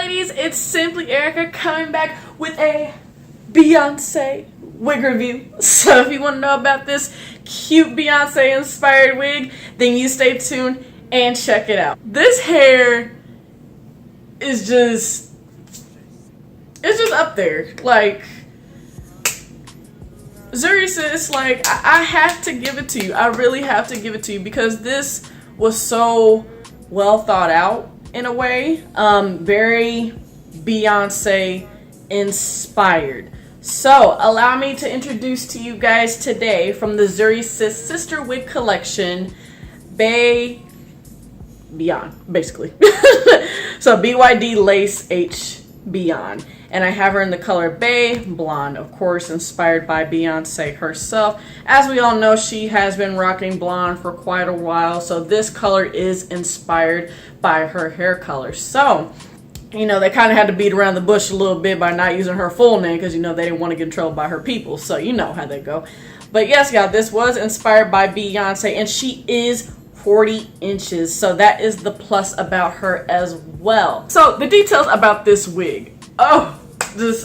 ladies, it's Simply Erica coming back with a Beyonce wig review. So if you want to know about this cute Beyonce inspired wig, then you stay tuned and check it out. This hair is just, it's just up there. Like, Zury Sis, like, I have to give it to you. I really have to give it to you because this was so well thought out in a way. Very Beyonce inspired. So allow me to introduce to you guys today from the Zury Sis Sister Wig Collection, Beyon, basically. So BYD Lace H Beyon. And I have her in the color Bay Blonde, of course, inspired by Beyonce herself. As we all know, she has been rocking blonde for quite a while, so this color is inspired by her hair color. So, you know, they kind of had to beat around the bush a little bit by not using her full name because, you know, they didn't want to get in trouble by her people. So, you know how they go. But yes, y'all, this was inspired by Beyonce, and she is 40 inches. So that is the plus about her as well. So the details about this wig. Oh,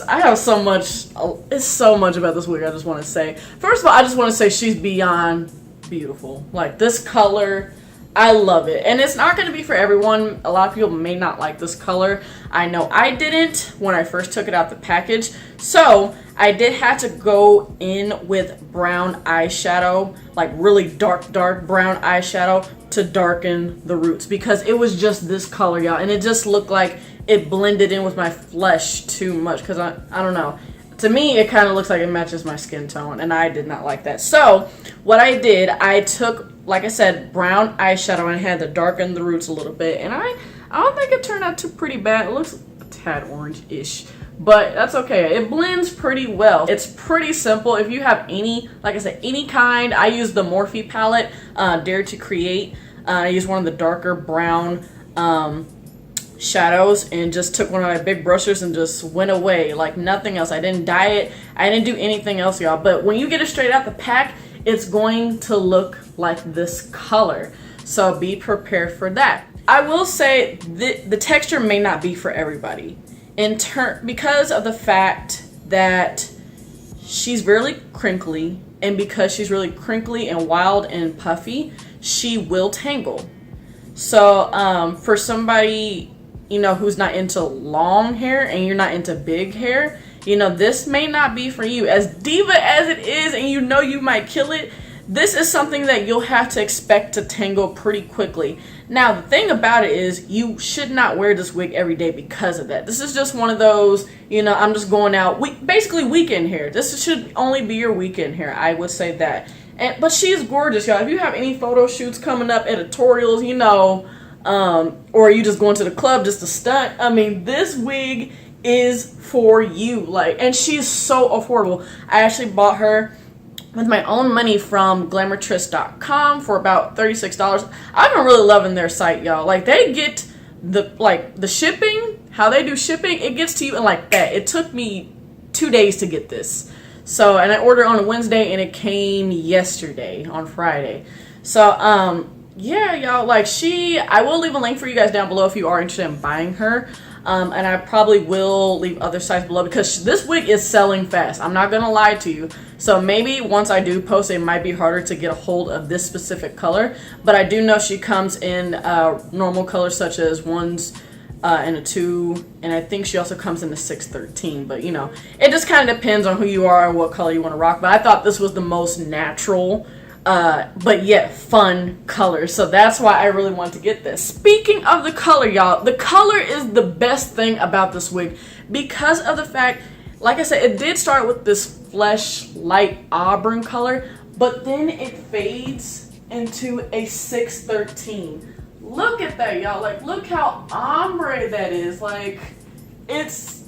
I have so much, it's so much about this wig I just want to say. First of all, I just want to say she's beyond beautiful. Like, this color, I love it. And it's not going to be for everyone. A lot of people may not like this color. I know I didn't when I first took it out the package. So I did have to go in with brown eyeshadow, like really dark brown eyeshadow to darken the roots because it was just this color, y'all. And it just looked like it blended in with my flesh too much because I don't know. To me, it kind of looks like it matches my skin tone, and I did not like that. So what I did, I took, like I said, brown eyeshadow and I had to darken the roots a little bit, and I don't think it turned out too pretty bad. It looks a tad orange-ish, but that's okay. It blends pretty well. It's pretty simple. If you have any, like I said, any kind, I use the Morphe palette, Dare to Create. I used one of the darker brown shadows and just took one of my big brushes and just went away like nothing else. I didn't dye it. I didn't do anything else, y'all. But when you get it straight out the pack, it's going to look like this color. So be prepared for that. I will say the texture may not be for everybody because of the fact that she's really crinkly, and because she's really crinkly and wild and puffy, she will tangle. So for somebody, you know, who's not into long hair and you're not into big hair, you know, this may not be for you. As diva as it is, and you know you might kill it, this is something that you'll have to expect to tangle pretty quickly. Now, the thing about it is you should not wear this wig every day because of that. This is just one of those, you know, I'm just going out, basically weekend hair. This should only be your weekend hair, I would say that. But she's gorgeous, y'all. If you have any photo shoots coming up, editorials, you know, or you just going to the club just to stunt, I mean, this wig is for you. Like, and she's so affordable. I actually bought her with my own money from glamourtress.com for about $36. I've been really loving their site, y'all. Like, they get the shipping, how they do shipping, it gets to you in like that. It took me 2 days to get this. So, and I ordered on a Wednesday and it came yesterday on Friday. So, yeah, y'all, like I will leave a link for you guys down below if you are interested in buying her. And I probably will leave other sites below because this wig is selling fast. I'm not going to lie to you. So maybe once I do post, it might be harder to get a hold of this specific color. But I do know she comes in normal colors such as ones and a 2, and I think she also comes in a 613. But, you know, it just kind of depends on who you are and what color you want to rock. But I thought this was the most natural but yet fun color, so that's why I really want to get this. Speaking of the color, y'all, the color is the best thing about this wig because of the fact, like I said, it did start with this flesh light auburn color, but then it fades into a 613. Look at that, y'all. Like, look how ombre that is. Like, it's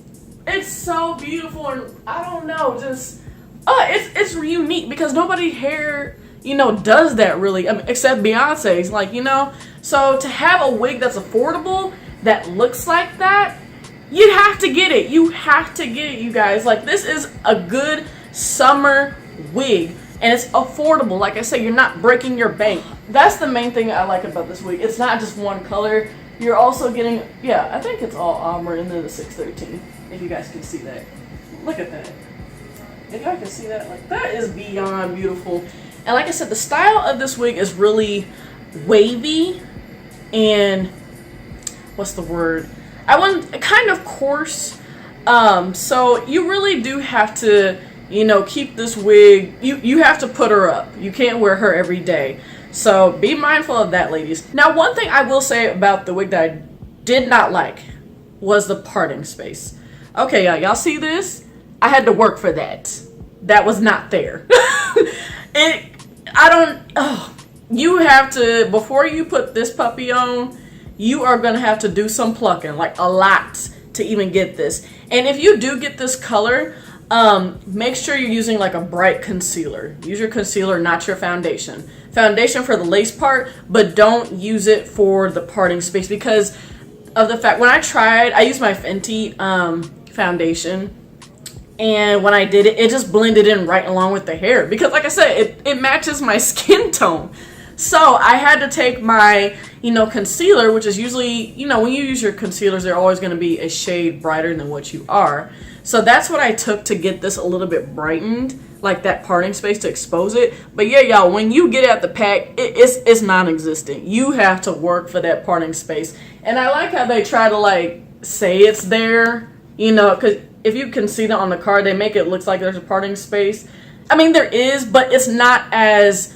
so beautiful, and I don't know, just it's unique because nobody hair, you know, does that really, except Beyonce's, like, you know. So to have a wig that's affordable that looks like that, you have to get it. You have to get it, you guys. Like, this is a good summer wig, and it's affordable. Like I said, you're not breaking your bank. That's the main thing I like about this wig. It's not just one color. You're also getting, yeah, I think it's all ombre and then the 613, if you guys can see that. Look at that. If y'all can see that, like, that is beyond beautiful. And like I said, the style of this wig is really wavy and, what's the word? I want kind of coarse. So you really do have to, you know, keep this wig, you have to put her up. You can't wear her every day. So be mindful of that, ladies. Now, one thing I will say about the wig that I did not like was the parting space. Okay, y'all see this? I had to work for that. That was not there. You have to, before you put this puppy on, you are gonna have to do some plucking, like a lot, to even get this. And if you do get this color, make sure you're using like a bright concealer. Use your concealer, not your foundation. Foundation for the lace part, but don't use it for the parting space because of the fact, when I used my Fenty foundation, and when I did it, it just blended in right along with the hair because, like I said, it matches my skin tone. So I had to take my, you know, concealer, which is usually, you know, when you use your concealers, they're always going to be a shade brighter than what you are. So that's what I took to get this a little bit brightened, like that parting space to expose it. But yeah, y'all, when you get at the pack, it's non-existent. You have to work for that parting space. And I like how they try to like say it's there, you know, because if you can see that on the card, they make it look like there's a parting space. I mean, there is, but it's not as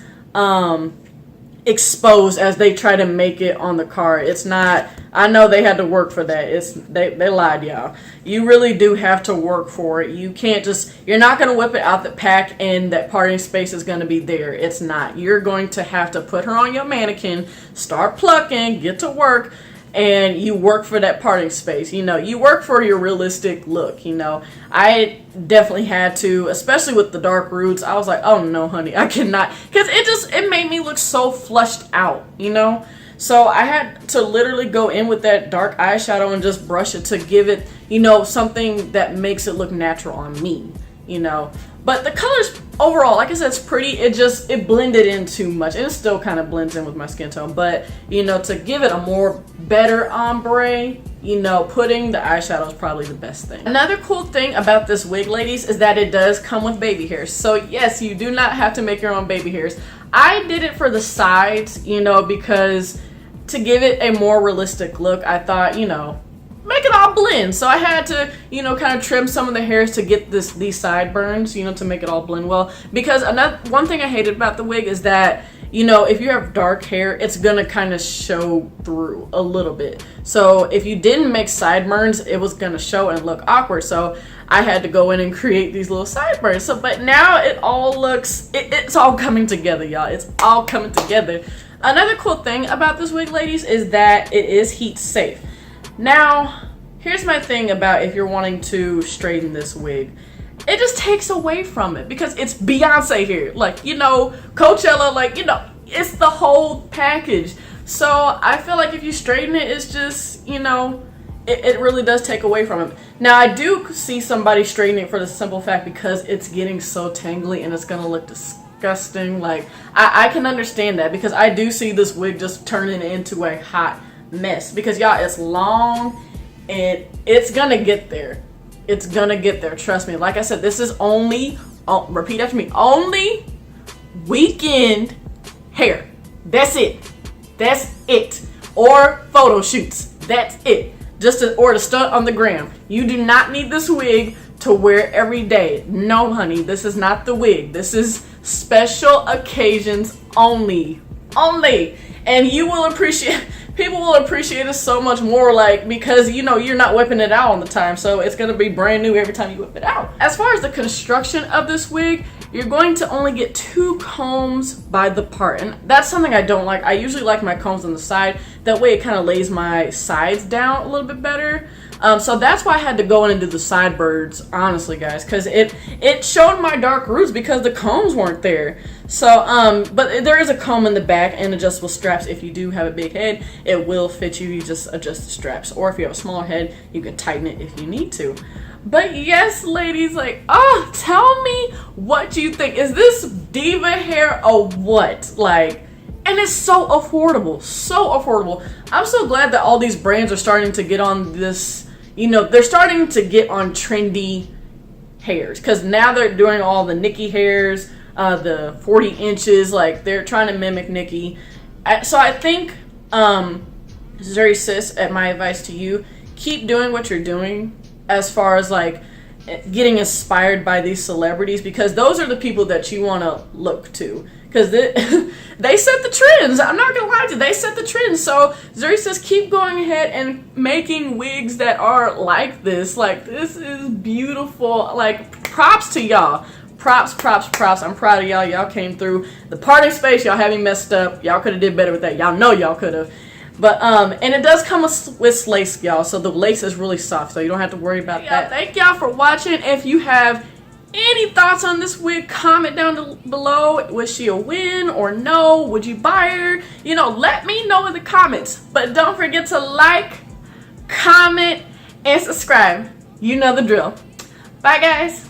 exposed as they try to make it on the card. It's not. I know they had to work for that. They lied, y'all. You really do have to work for it. You can't just, you're not going to whip it out the pack and that parting space is going to be there. It's not. You're going to have to put her on your mannequin, start plucking, get to work, and you work for that parting space. You know, you work for your realistic look. You know, I definitely had to, especially with the dark roots. I was like, oh no, honey, I cannot, because it made me look so flushed out, you know. So I had to literally go in with that dark eyeshadow and just brush it to give it, you know, something that makes it look natural on me, you know. But the colors overall, like I said, it's pretty. It blended in too much. And it still kind of blends in with my skin tone. But, you know, to give it a more better ombre, you know, putting the eyeshadow is probably the best thing. Another cool thing about this wig, ladies, is that it does come with baby hairs. So yes, you do not have to make your own baby hairs. I did it for the sides, you know, because to give it a more realistic look, I thought, you know, make it all blend. So I had to, you know, kind of trim some of the hairs to get these sideburns, you know, to make it all blend well. Because one thing I hated about the wig is that, you know, if you have dark hair, it's gonna kind of show through a little bit. So if you didn't make sideburns, it was gonna show and look awkward. So I had to go in and create these little sideburns. So, but now it all looks, it's all coming together, y'all. It's all coming together. Another cool thing about this wig, ladies, is that it is heat safe. Now, here's my thing about if you're wanting to straighten this wig. It just takes away from it because it's Beyonce here. Like, you know, Coachella, like, you know, it's the whole package. So I feel like if you straighten it, it's just, you know, it really does take away from it. Now, I do see somebody straightening it for the simple fact because it's getting so tangly and it's going to look disgusting. Like, I can understand that because I do see this wig just turning into a hot mess because, y'all, it's long and it's gonna get there. It's gonna get there, trust me. Like I said, this is only, repeat after me, only weekend hair. That's it. That's it. Or photo shoots. That's it. Or to stunt on the gram. You do not need this wig to wear every day. No, honey, this is not the wig. This is special occasions only. Only. And you will appreciate, people will appreciate it so much more, like, because, you know, you're not whipping it out all the time, so it's going to be brand new every time you whip it out. As far as the construction of this wig, you're going to only get 2 combs by the part, and that's something I don't like. I usually like my combs on the side. That way it kind of lays my sides down a little bit better. So that's why I had to go in and do the sideburns, honestly, guys, because it showed my dark roots because the combs weren't there. So, but there is a comb in the back and adjustable straps. If you do have a big head, it will fit you. You just adjust the straps. Or if you have a smaller head, you can tighten it if you need to. But yes, ladies, like, oh, tell me what you think. Is this diva hair or what? Like, and And it's so affordable, so affordable. I'm so glad that all these brands are starting to get on this, you know, they're starting to get on trendy hairs, because now they're doing all the Nicki hairs, the 40 inches, like they're trying to mimic Nicki. So I think, Zury Sis, at my advice to you, keep doing what you're doing as far as like getting inspired by these celebrities, because those are the people that you want to look to, because they set the trends. I'm not gonna lie to you, they set the trends. So Zury Sis, keep going ahead and making wigs that are like this. Like, this is beautiful. Like, props to y'all. Props. I'm proud of y'all. Y'all came through the parting space. Y'all had me messed up. Y'all could have did better with that. Y'all know y'all could have. But and it does come with lace, y'all, so the lace is really soft, so you don't have to worry about that. Thank y'all for watching. If you have any thoughts on this wig, comment down below. Was she a win or no? Would you buy her? You know, let me know in the comments. But don't forget to like, comment, and subscribe. You know the drill. Bye, guys.